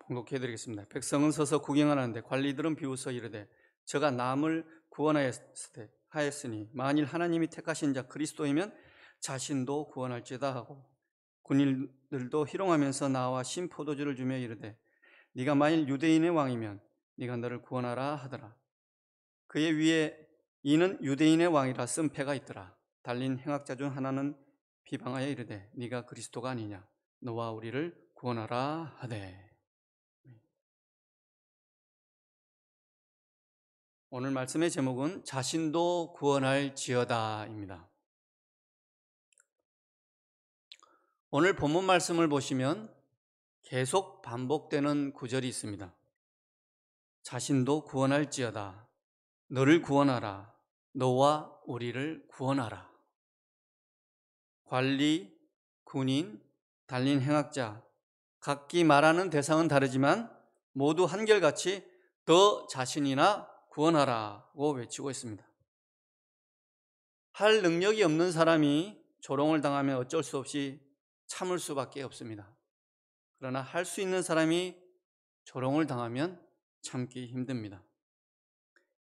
봉독해 드리겠습니다. 백성은 서서 구경하는데 관리들은 비웃어 이르되 저가 남을 구원하였으니 만일 하나님이 택하신 자 그리스도이면 자신도 구원할지다 하고, 군인들도 희롱하면서 나와 신 포도주를 주며 이르되 네가 만일 유대인의 왕이면 네가 너를 구원하라 하더라. 그의 위에 이는 유대인의 왕이라 쓴 패가 있더라. 달린 행악자 중 하나는 비방하여 이르되 네가 그리스도가 아니냐, 너와 우리를 구원하라 하되. 오늘 말씀의 제목은 자신도 구원할지어다입니다. 오늘 본문 말씀을 보시면 계속 반복되는 구절이 있습니다. 자신도 구원할지어다, 너를 구원하라, 너와 우리를 구원하라. 관리, 군인, 달린 행악자, 각기 말하는 대상은 다르지만 모두 한결같이 너 자신이나 구원하라고 외치고 있습니다. 할 능력이 없는 사람이 조롱을 당하면 어쩔 수 없이 참을 수밖에 없습니다. 그러나 할 수 있는 사람이 조롱을 당하면 참기 힘듭니다.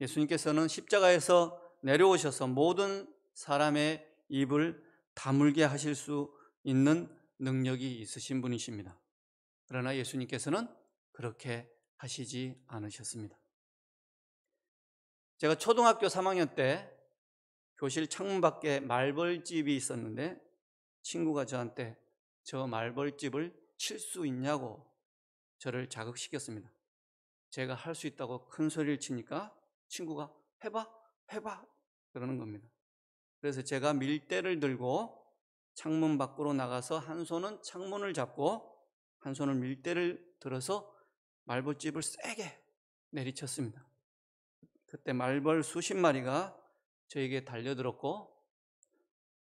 예수님께서는 십자가에서 내려오셔서 모든 사람의 입을 다물게 하실 수 있는 능력이 있으신 분이십니다. 그러나 예수님께서는 그렇게 하시지 않으셨습니다. 제가 초등학교 3학년 때 교실 창문 밖에 말벌집이 있었는데 친구가 저한테 저 말벌집을 칠 수 있냐고 저를 자극시켰습니다. 제가 할 수 있다고 큰 소리를 치니까 친구가 해봐 그러는 겁니다. 그래서 제가 밀대를 들고 창문 밖으로 나가서 한 손은 창문을 잡고 한 손은 밀대를 들어서 말벌집을 세게 내리쳤습니다. 그때 말벌 수십 마리가 저에게 달려들었고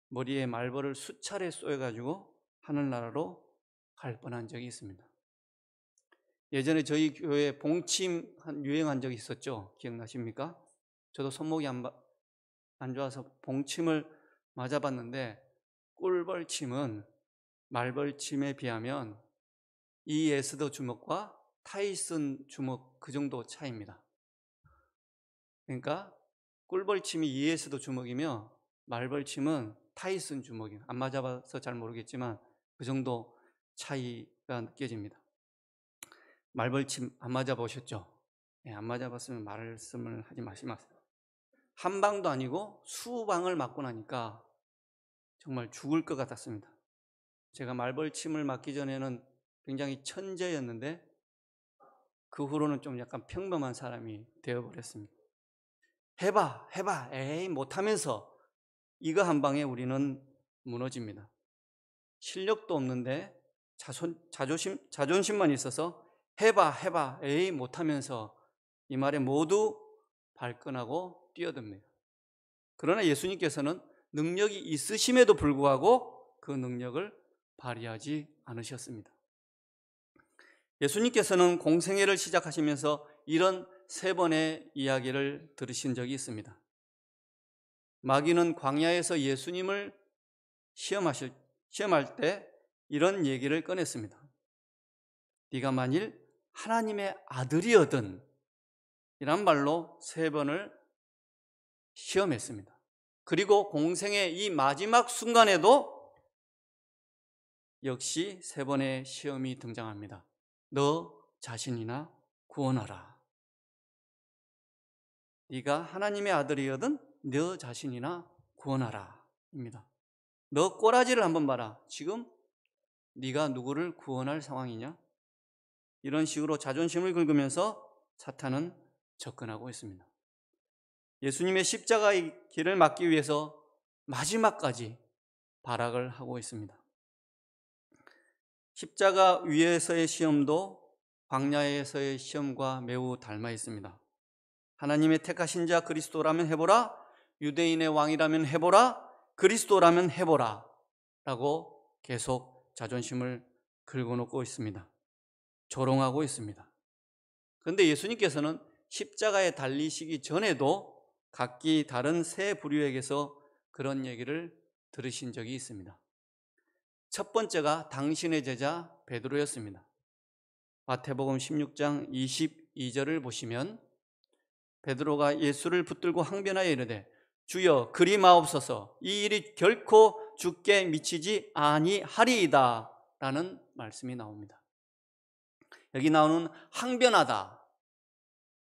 머리에 말벌을 수차례 쏘여가지고 하늘나라로 갈 뻔한 적이 있습니다. 예전에 저희 교회에 봉침 유행한 적이 있었죠. 기억나십니까? 저도 손목이 안 좋아서 봉침을 맞아봤는데 꿀벌침은 말벌침에 비하면 이에스더 주먹과 타이슨 주먹 그 정도 차이입니다. 그러니까 꿀벌침이 이에스더 주먹이며 말벌침은 타이슨 주먹이에요. 안 맞아봐서 잘 모르겠지만 그 정도 차이가 느껴집니다. 말벌침 안 맞아보셨죠? 안 맞아봤으면 말씀을 하지 마시면 한 방도 아니고 수방을 맞고 나니까 정말 죽을 것 같았습니다. 제가 말벌침을 맞기 전에는 굉장히 천재였는데 그 후로는 좀 약간 평범한 사람이 되어버렸습니다. 해봐 에이 못하면서 이거 한 방에 우리는 무너집니다. 실력도 없는데 자존심만 있어서 해봐 에이 못하면서 이 말에 모두 발끈하고 뛰어듭니다. 그러나 예수님께서는 능력이 있으심에도 불구하고 그 능력을 발휘하지 않으셨습니다. 예수님께서는 공생애를 시작하시면서 이런 3번의 이야기를 들으신 적이 있습니다. 마귀는 광야에서 예수님을 시험할 때 이런 얘기를 꺼냈습니다. 네가 만일 하나님의 아들이거든, 이란 말로 3번을 시험했습니다. 그리고 공생의 이 마지막 순간에도 역시 3번의 시험이 등장합니다. 너 자신이나 구원하라. 네가 하나님의 아들이거든 너 자신이나 구원하라 입니다. 너 꼬라지를 한번 봐라. 지금 네가 누구를 구원할 상황이냐? 이런 식으로 자존심을 긁으면서 사탄은 접근하고 있습니다. 예수님의 십자가의 길을 막기 위해서 마지막까지 발악을 하고 있습니다. 십자가 위에서의 시험도 광야에서의 시험과 매우 닮아 있습니다. 하나님의 택하신 자 그리스도라면 해보라, 유대인의 왕이라면 해보라, 그리스도라면 해보라 라고 계속 자존심을 긁어놓고 있습니다. 조롱하고 있습니다. 그런데 예수님께서는 십자가에 달리시기 전에도 각기 다른 3 부류에게서 그런 얘기를 들으신 적이 있습니다. 첫 번째가 당신의 제자 베드로였습니다. 마태복음 16장 22절을 보시면 베드로가 예수를 붙들고 항변하여 이르되 주여 그리 마옵소서 이 일이 결코 주께 미치지 아니하리이다 라는 말씀이 나옵니다. 여기 나오는 항변하다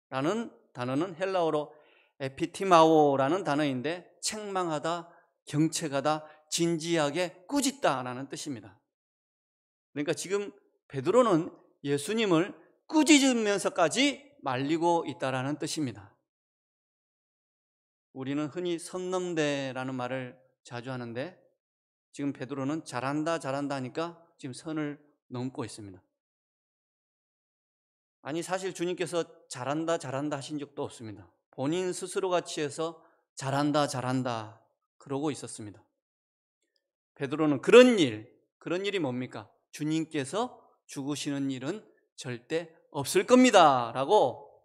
라는 단어는 헬라어로 에피티마오라는 단어인데 책망하다, 경책하다, 진지하게 꾸짖다 라는 뜻입니다. 그러니까 지금 베드로는 예수님을 꾸짖으면서까지 말리고 있다라는 뜻입니다. 우리는 흔히 선 넘대라는 말을 자주 하는데 지금 베드로는 잘한다 잘한다 하니까 지금 선을 넘고 있습니다. 아니 사실 주님께서 잘한다 잘한다 하신 적도 없습니다. 본인 스스로가 취해서 잘한다 잘한다 그러고 있었습니다. 베드로는 그런 일이 뭡니까? 주님께서 죽으시는 일은 절대 없을 겁니다 라고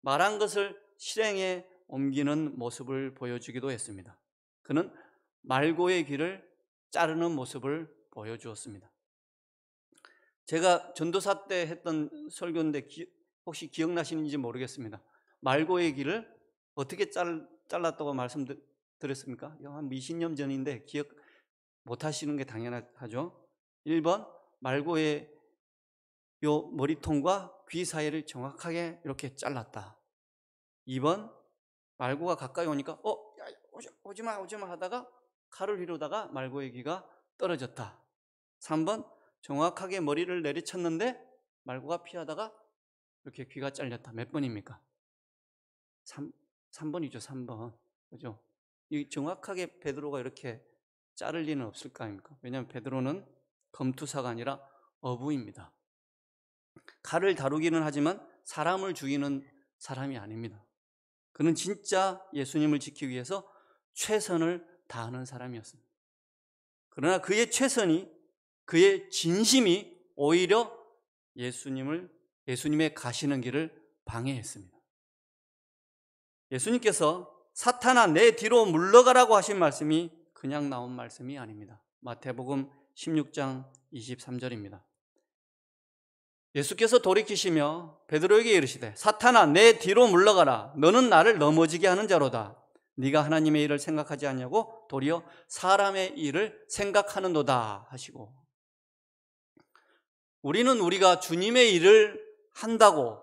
말한 것을 실행에 옮기는 모습을 보여주기도 했습니다. 그는 말고의 길을 자르는 모습을 보여주었습니다. 제가 전도사 때 했던 설교인데 혹시 기억나시는지 모르겠습니다. 말고의 길을 어떻게 잘랐다고 말씀드렸습니까? 한 20년 전인데 기억 못 하시는 게 당연하죠. 1번 말고의 요 머리통과 귀 사이를 정확하게 이렇게 잘랐다. 2번 말고가 가까이 오니까 오지마 하다가 칼을 휘두르다가 말고의 귀가 떨어졌다. 3번 정확하게 머리를 내리쳤는데 말고가 피하다가 이렇게 귀가 잘렸다. 몇 번입니까? 3번이죠. 3번. 그죠? 이 정확하게 베드로가 이렇게 자를 리는 없을 거 아닙니까? 왜냐하면 베드로는 검투사가 아니라 어부입니다. 칼을 다루기는 하지만 사람을 죽이는 사람이 아닙니다. 그는 진짜 예수님을 지키기 위해서 최선을 다하는 사람이었습니다. 그러나 그의 최선이, 그의 진심이 오히려 예수님의 가시는 길을 방해했습니다. 예수님께서 사탄아 내 뒤로 물러가라고 하신 말씀이 그냥 나온 말씀이 아닙니다. 마태복음 16장 23절입니다. 예수께서 돌이키시며 베드로에게 이르시되 사탄아 내 뒤로 물러가라 너는 나를 넘어지게 하는 자로다. 네가 하나님의 일을 생각하지 않냐고 도리어 사람의 일을 생각하는도다 하시고, 우리는 우리가 주님의 일을 한다고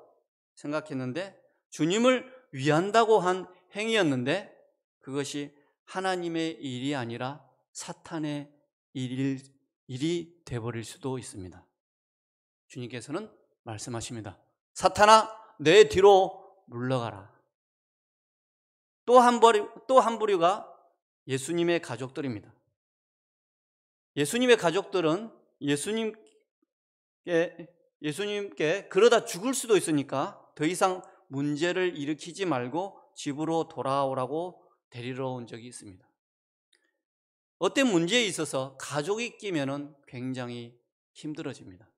생각했는데 주님을 위한다고 한 행위였는데 그것이 하나님의 일이 아니라 사탄의 일이 되어버릴 수도 있습니다. 주님께서는 말씀하십니다. 사탄아 내 뒤로 물러가라. 또 한 부류가 예수님의 가족들입니다. 예수님의 가족들은 예수님께 그러다 죽을 수도 있으니까 더 이상 문제를 일으키지 말고 집으로 돌아오라고 데리러 온 적이 있습니다. 어떤 문제에 있어서 가족이 끼면은 굉장히 힘들어집니다.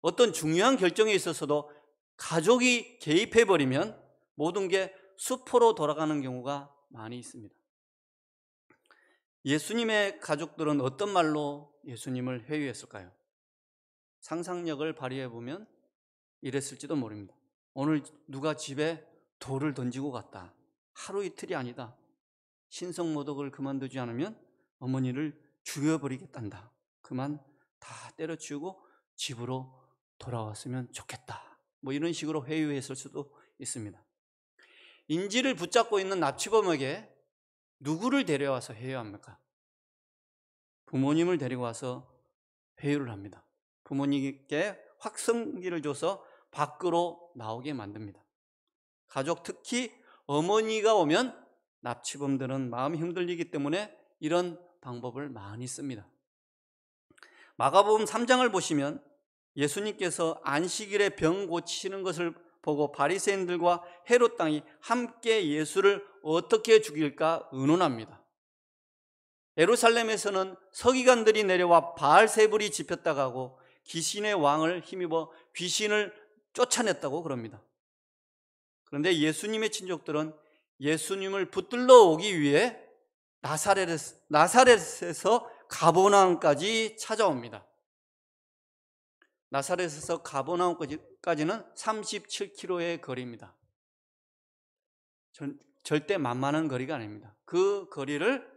어떤 중요한 결정에 있어서도 가족이 개입해버리면 모든 게 수포로 돌아가는 경우가 많이 있습니다. 예수님의 가족들은 어떤 말로 예수님을 회유했을까요? 상상력을 발휘해보면 이랬을지도 모릅니다. 오늘 누가 집에 돌을 던지고 갔다. 하루 이틀이 아니다. 신성모독을 그만두지 않으면 어머니를 죽여버리겠단다. 그만 다 때려치우고 집으로 돌아왔으면 좋겠다. 이런 식으로 회유했을 수도 있습니다. 인지를 붙잡고 있는 납치범에게 누구를 데려와서 회유합니까? 부모님을 데리고 와서 회유를 합니다. 부모님께 확성기를 줘서 밖으로 나오게 만듭니다. 가족, 특히 어머니가 오면 납치범들은 마음이 흔들리기 때문에 이런 방법을 많이 씁니다. 마가복음 3장을 보시면 예수님께서 안식일에 병 고치시는 것을 보고 바리새인들과 헤롯 당이 함께 예수를 어떻게 죽일까 의논합니다. 예루살렘에서는 서기관들이 내려와 바알세불이 집혔다고 하고 귀신의 왕을 힘입어 귀신을 쫓아냈다고 그럽니다. 그런데 예수님의 친족들은 예수님을 붙들러 오기 위해 나사렛에서 가버나움까지 찾아옵니다. 나사렛에서 가버나움까지는 37km의 거리입니다. 절대 만만한 거리가 아닙니다. 그 거리를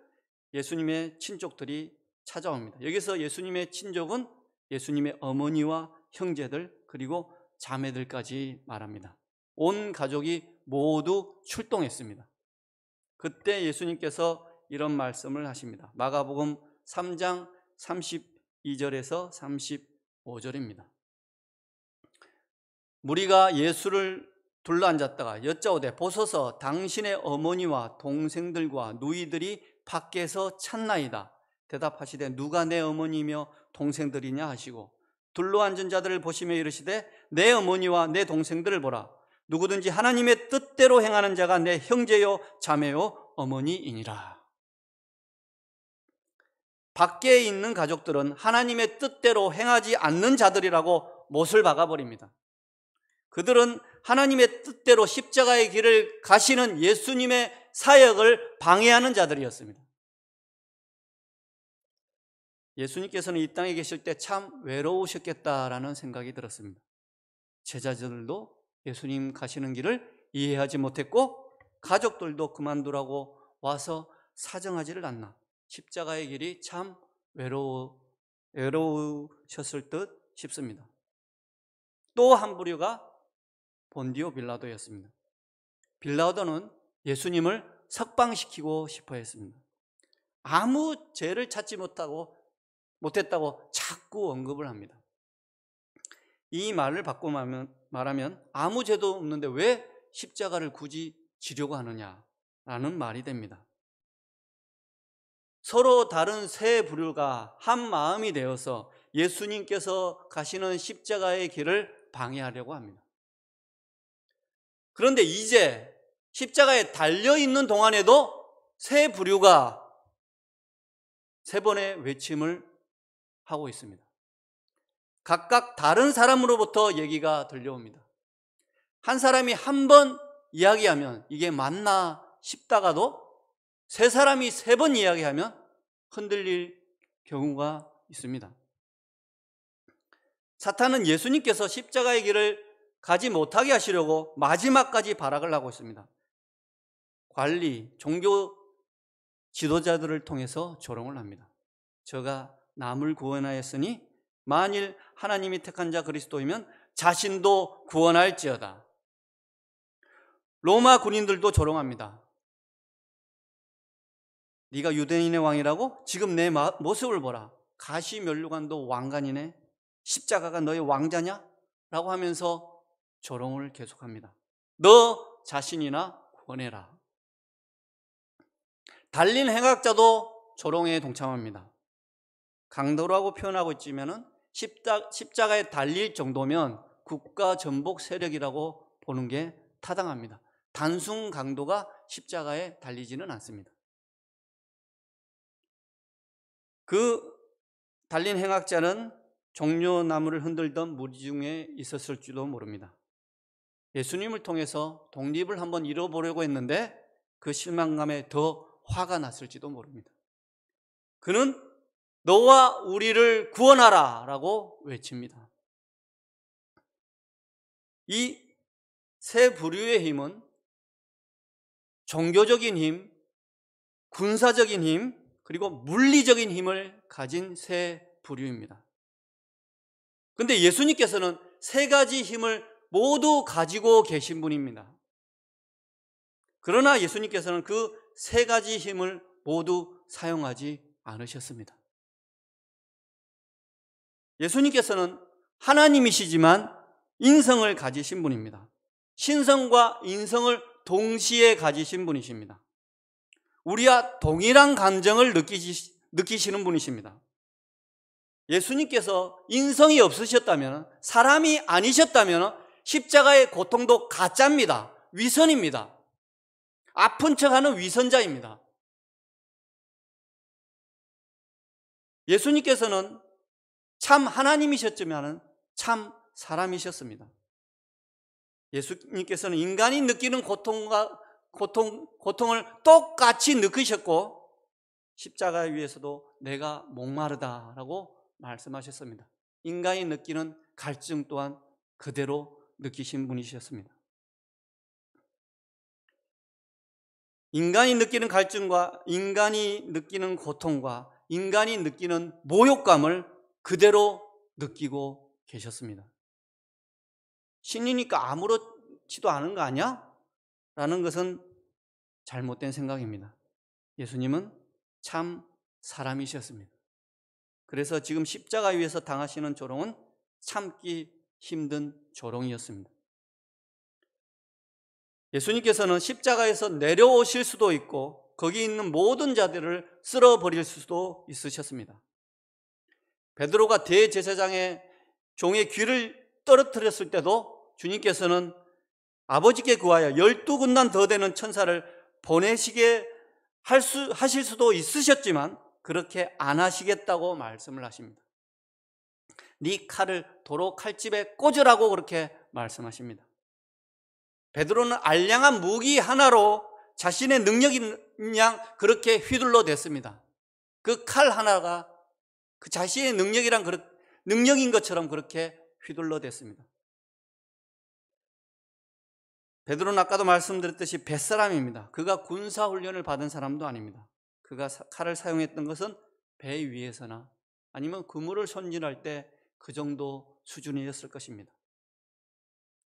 예수님의 친족들이 찾아옵니다. 여기서 예수님의 친족은 예수님의 어머니와 형제들 그리고 자매들까지 말합니다. 온 가족이 모두 출동했습니다. 그때 예수님께서 이런 말씀을 하십니다. 마가복음 3장 32절에서 35절입니다. 무리가 예수를 둘러앉았다가 여짜오되 보소서 당신의 어머니와 동생들과 누이들이 밖에서 찾나이다. 대답하시되 누가 내 어머니며 동생들이냐 하시고 둘러앉은 자들을 보시며 이르시되 내 어머니와 내 동생들을 보라. 누구든지 하나님의 뜻대로 행하는 자가 내 형제요 자매요 어머니이니라. 밖에 있는 가족들은 하나님의 뜻대로 행하지 않는 자들이라고 못을 박아버립니다. 그들은 하나님의 뜻대로 십자가의 길을 가시는 예수님의 사역을 방해하는 자들이었습니다. 예수님께서는 이 땅에 계실 때 참 외로우셨겠다라는 생각이 들었습니다. 제자들도 예수님 가시는 길을 이해하지 못했고 가족들도 그만두라고 와서 사정하지를 않나. 십자가의 길이 참 외로우셨을 듯 싶습니다. 또 한 부류가 본디오 빌라도였습니다. 빌라도는 예수님을 석방시키고 싶어 했습니다. 아무 죄를 찾지 못했다고 자꾸 언급을 합니다. 이 말을 바꿔 말하면 아무 죄도 없는데 왜 십자가를 굳이 지려고 하느냐라는 말이 됩니다. 서로 다른 세 부류가 한 마음이 되어서 예수님께서 가시는 십자가의 길을 방해하려고 합니다. 그런데 이제 십자가에 달려있는 동안에도 세 부류가 세 번의 외침을 하고 있습니다. 각각 다른 사람으로부터 얘기가 들려옵니다. 한 사람이 한 번 이야기하면 이게 맞나 싶다가도 세 사람이 세 번 이야기하면 흔들릴 경우가 있습니다. 사탄은 예수님께서 십자가의 길을 가지 못하게 하시려고 마지막까지 발악을 하고 있습니다. 관리, 종교 지도자들을 통해서 조롱을 합니다. 저가 남을 구원하였으니 만일 하나님이 택한 자 그리스도이면 자신도 구원할지어다. 로마 군인들도 조롱합니다. 네가 유대인의 왕이라고? 지금 내 모습을 보라. 가시면류관도 왕관이네. 십자가가 너의 왕자냐? 라고 하면서 조롱을 계속합니다. 너 자신이나 구원해라. 달린 행악자도 조롱에 동참합니다. 강도라고 표현하고 있지만 십자가에 달릴 정도면 국가 전복 세력이라고 보는 게 타당합니다. 단순 강도가 십자가에 달리지는 않습니다. 그 달린 행악자는 종려나무를 흔들던 무리 중에 있었을지도 모릅니다. 예수님을 통해서 독립을 한번 이뤄보려고 했는데 그 실망감에 더 화가 났을지도 모릅니다. 그는 너와 우리를 구원하라 라고 외칩니다. 이 세 부류의 힘은 종교적인 힘, 군사적인 힘, 그리고 물리적인 힘을 가진 세 부류입니다. 그런데 예수님께서는 세 가지 힘을 모두 가지고 계신 분입니다. 그러나 예수님께서는 그 세 가지 힘을 모두 사용하지 않으셨습니다. 예수님께서는 하나님이시지만 인성을 가지신 분입니다. 신성과 인성을 동시에 가지신 분이십니다. 우리와 동일한 감정을 느끼시는 분이십니다. 예수님께서 인성이 없으셨다면, 사람이 아니셨다면 십자가의 고통도 가짜입니다. 위선입니다. 아픈 척하는 위선자입니다. 예수님께서는 참 하나님이셨지만 참 사람이셨습니다. 예수님께서는 인간이 느끼는 고통을 똑같이 느끼셨고 십자가 위에서도 내가 목마르다라고 말씀하셨습니다. 인간이 느끼는 갈증 또한 그대로 느끼신 분이셨습니다. 인간이 느끼는 갈증과 인간이 느끼는 고통과 인간이 느끼는 모욕감을 그대로 느끼고 계셨습니다. 신이니까 아무렇지도 않은 거 아니야? 라는 것은 잘못된 생각입니다. 예수님은 참 사람이셨습니다. 그래서 지금 십자가 위에서 당하시는 조롱은 참기 힘든 조롱이었습니다. 예수님께서는 십자가에서 내려오실 수도 있고 거기 있는 모든 자들을 쓸어버릴 수도 있으셨습니다. 베드로가 대제사장의 종의 귀를 떨어뜨렸을 때도 주님께서는 아버지께 구하여 12군단 더 되는 천사를 보내시게 하실 수도 있으셨지만 그렇게 안 하시겠다고 말씀을 하십니다. 네 칼을 도로 칼집에 꽂으라고 그렇게 말씀하십니다. 베드로는 알량한 무기 하나로 자신의 능력인 양 그렇게 휘둘러 댔습니다. 그 칼 하나가 그 자신의 능력인 것처럼 그렇게 휘둘러 댔습니다. 베드로는 아까도 말씀드렸듯이 뱃사람입니다. 그가 군사훈련을 받은 사람도 아닙니다. 그가 칼을 사용했던 것은 배 위에서나 아니면 그물을 손질할 때 그 정도 수준이었을 것입니다.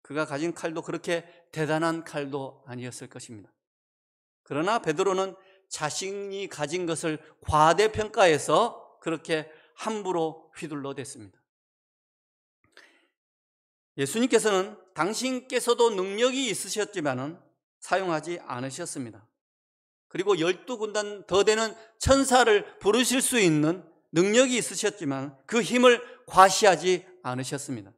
그가 가진 칼도 그렇게 대단한 칼도 아니었을 것입니다. 그러나 베드로는 자신이 가진 것을 과대평가해서 그렇게 함부로 휘둘러 댔습니다. 예수님께서는 당신께서도 능력이 있으셨지만은 사용하지 않으셨습니다. 그리고 12군단 더 되는 천사를 부르실 수 있는 능력이 있으셨지만 그 힘을 과시하지 않으셨습니다.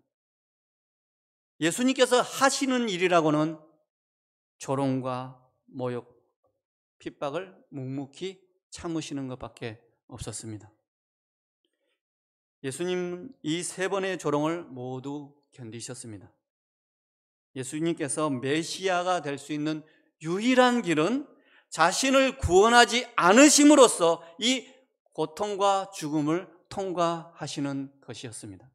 예수님께서 하시는 일이라고는 조롱과 모욕, 핍박을 묵묵히 참으시는 것밖에 없었습니다. 예수님은 이 3번의 조롱을 모두 견디셨습니다. 예수님께서 메시아가 될 수 있는 유일한 길은 자신을 구원하지 않으심으로써 이 고통과 죽음을 통과하시는 것이었습니다.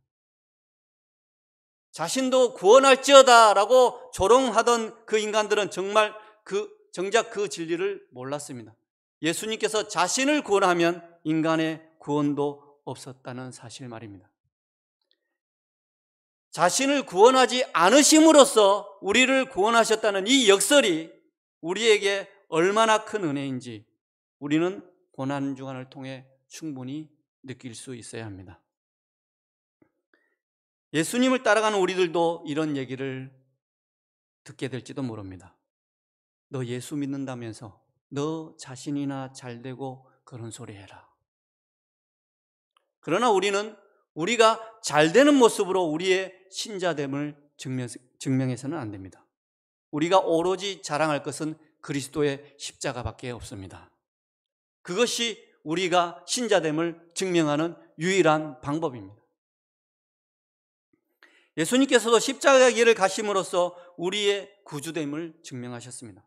자신도 구원할지어다 라고 조롱하던 그 인간들은 정작 그 진리를 몰랐습니다. 예수님께서 자신을 구원하면 인간의 구원도 없었다는 사실 말입니다. 자신을 구원하지 않으심으로써 우리를 구원하셨다는 이 역설이 우리에게 얼마나 큰 은혜인지 우리는 고난주간을 통해 충분히 느낄 수 있어야 합니다. 예수님을 따라가는 우리들도 이런 얘기를 듣게 될지도 모릅니다. 너 예수 믿는다면서 너 자신이나 잘되고 그런 소리 해라. 그러나 우리는 우리가 잘되는 모습으로 우리의 신자됨을 증명해서는 안 됩니다. 우리가 오로지 자랑할 것은 그리스도의 십자가밖에 없습니다. 그것이 우리가 신자됨을 증명하는 유일한 방법입니다. 예수님께서도 십자가 길을 가심으로써 우리의 구주됨을 증명하셨습니다.